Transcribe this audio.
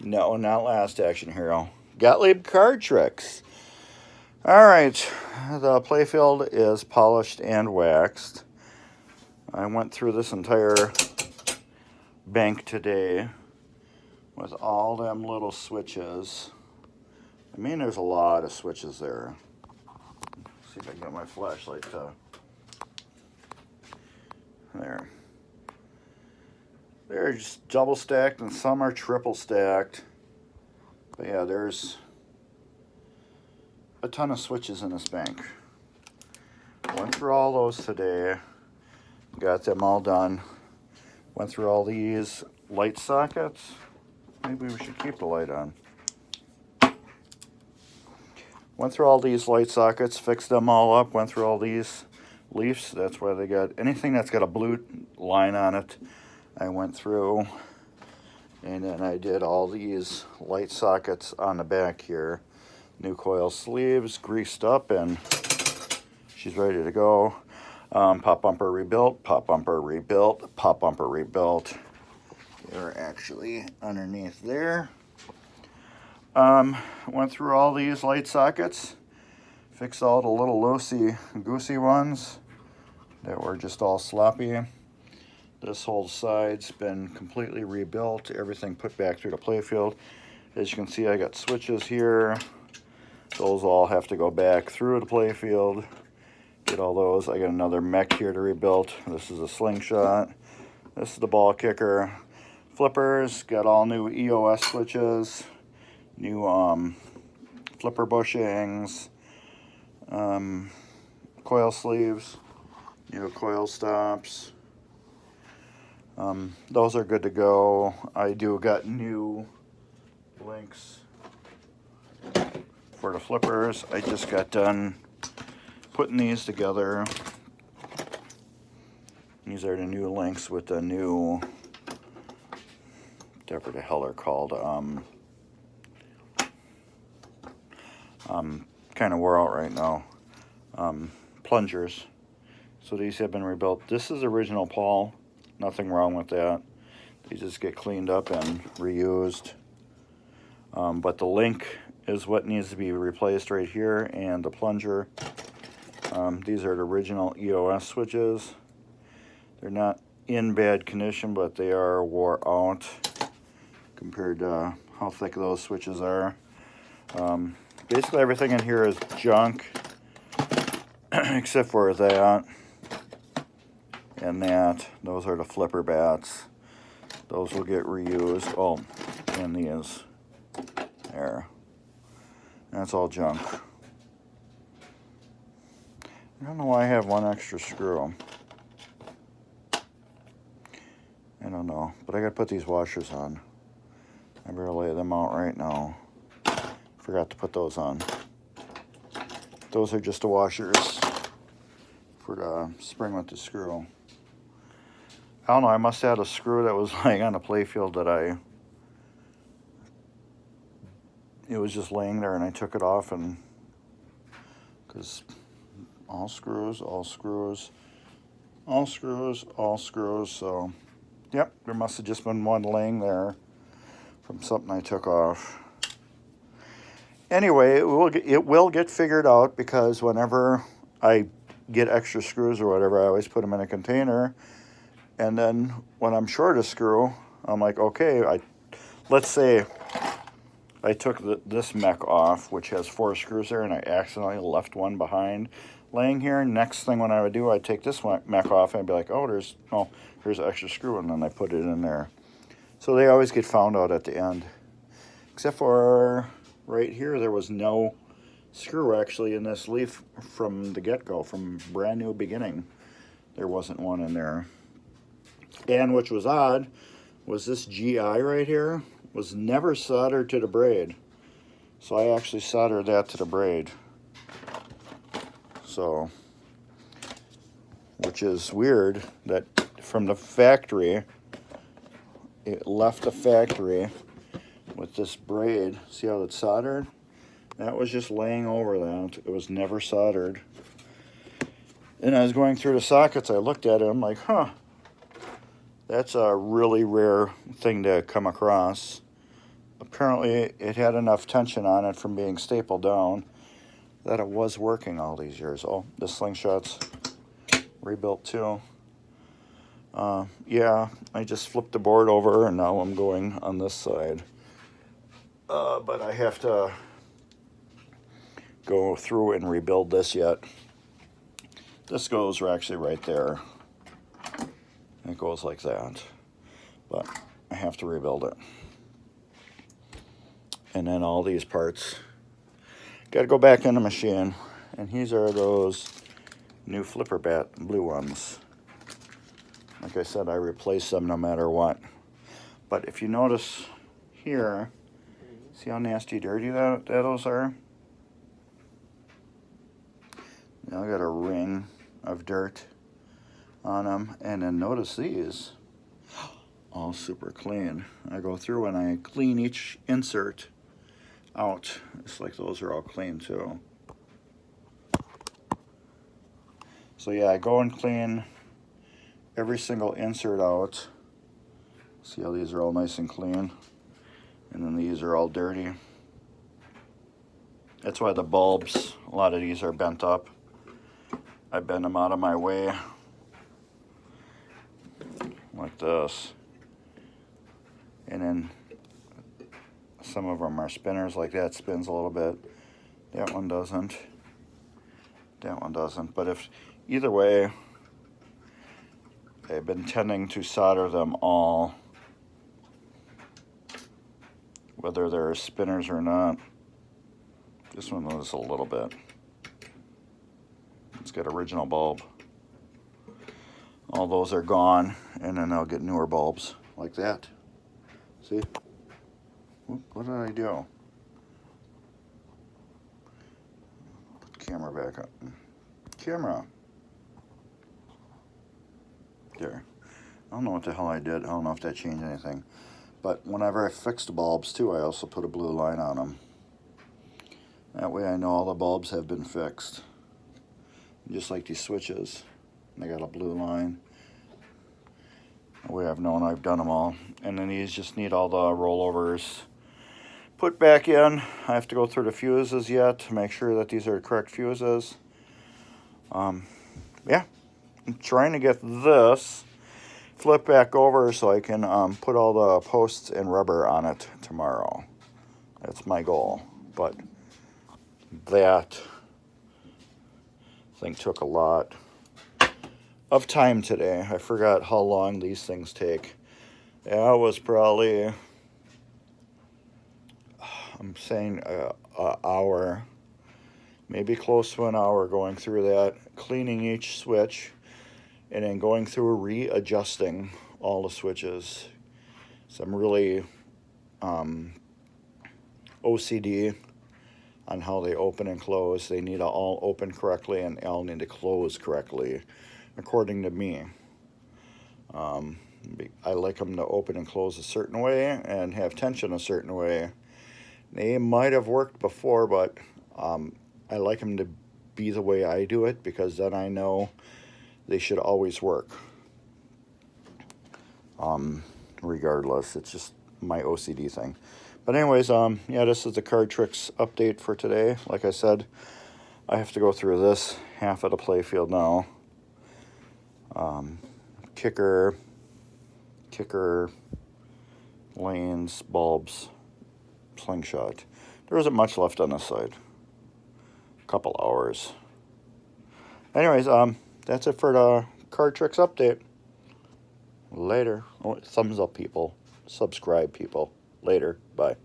No, not Last Action Hero. Gottlieb card tricks. Alright, the playfield is polished and waxed. I went through this entire bank today with all them little switches. I mean, there's a lot of switches there. Let's see if I can get my flashlight to... There. They're just double stacked and some are triple stacked. But yeah, there's a ton of switches in this bank. Went through all those today. Got them all done. Went through all these light sockets. Maybe we should keep the light on. Went through all these light sockets, fixed them all up. Went through all these leaves. That's where they got anything that's got a blue line on it. I went through, and then I did all these light sockets on the back here. New coil sleeves, greased up, and she's ready to go. Pop bumper rebuilt, pop bumper rebuilt, pop bumper rebuilt. They're actually underneath there. Went through all these light sockets, fixed all the little loosey-goosey ones that were just all sloppy. This whole side's been completely rebuilt, everything put back through the playfield. As you can see, I got switches here. Those all have to go back through the playfield. Get all those. I got another mech here to rebuild. This is a slingshot. This is the ball kicker. Flippers, got all new EOS switches. New flipper bushings. Coil sleeves. New coil stops. Those are good to go. I got new links for the flippers. I just got done putting these together. These are the new links with the new, whatever the hell they're called. Kind of wore out right now. Plungers. So these have been rebuilt. This is original Paul. Nothing wrong with that. They just get cleaned up and reused. But the link is what needs to be replaced right here, and the plunger. These are the original EOS switches. They're not in bad condition, but they are wore out compared to how thick those switches are. Basically everything in here is junk except for that and that. Those are the flipper bats. Those will get reused. Oh, and these. There. That's all junk. I don't know why I have one extra screw. I don't know, but I gotta put these washers on. I better lay them out right now. Forgot to put those on. Those are just the washers for the spring with the screw. I don't know, I must have had a screw that was laying on the playfield that it was just laying there and I took it off, and because all screws, so yep, there must have just been one laying there from something I took off. Anyway, it will get figured out, because whenever I get extra screws or whatever, I always put them in a container, and then when I'm short a screw, I'm like, okay, let's say I took this mech off, which has 4 screws there, and I accidentally left one behind laying here. Next thing when I would do, I'd take this mech off and I'd be like, oh, here's an extra screw, and then I put it in there. So they always get found out at the end. Except for right here, there was no screw actually in this leaf from the get-go, from brand new beginning. There wasn't one in there. And which was odd, was this GI right here was never soldered to the braid. So I actually soldered that to the braid. So, which is weird that from the factory, it left the factory with this braid. See how it's soldered? That was just laying over that. It was never soldered. And I was going through the sockets, I looked at it, I'm like, huh, that's a really rare thing to come across. apparently it had enough tension on it from being stapled down that it was working all these years. Oh, the slingshot's rebuilt too. Yeah, I just flipped the board over and now I'm going on this side. But I have to go through and rebuild this yet. This goes actually right there. It goes like that. But I have to rebuild it. And then all these parts got to go back in the machine. And these are those new flipper bat blue ones. Like I said, I replace them no matter what. But if you notice here, see how nasty dirty that those are? Now I got a ring of dirt on them. And then notice these, all super clean. I go through and I clean each insert out. It's like those are all clean too. So yeah, I go and clean every single insert out. See how these are all nice and clean? And then these are all dirty. That's why the bulbs, a lot of these are bent up. I bend them out of my way. Like this. And then some of them are spinners, like that spins a little bit. That one doesn't. That one doesn't. But if either way, I've been tending to solder them all, whether they're spinners or not. This one is a little bit. It's got original bulb. All those are gone, and then I'll get newer bulbs like that. See? What did I do? Put the camera back up. Camera. There. I don't know what the hell I did. I don't know if that changed anything. But whenever I fix the bulbs too, I also put a blue line on them. That way I know all the bulbs have been fixed. Just like these switches. They got a blue line. That way I've known I've done them all. And then these just need all the rollovers put back in. I have to go through the fuses yet to make sure that these are the correct fuses. Yeah, I'm trying to get this flip back over so I can put all the posts and rubber on it tomorrow. That's my goal. But that thing took a lot of time today. I forgot how long these things take. Yeah, it was probably, I'm saying an hour, maybe close to an hour going through that, cleaning each switch, and then going through readjusting all the switches. So I'm really OCD on how they open and close. They need to all open correctly and they all need to close correctly, according to me. I like them to open and close a certain way and have tension a certain way. They might have worked before, but I like them to be the way I do it because then I know they should always work. Regardless, it's just my OCD thing. But anyways, yeah, this is the card tricks update for today. Like I said, I have to go through this half of the playfield now. Kicker, lanes, bulbs, slingshot. There isn't much left on this side. A couple hours. Anyways, that's it for the card tricks update. Later. Oh, thumbs up, people. Subscribe, people. Later. Bye.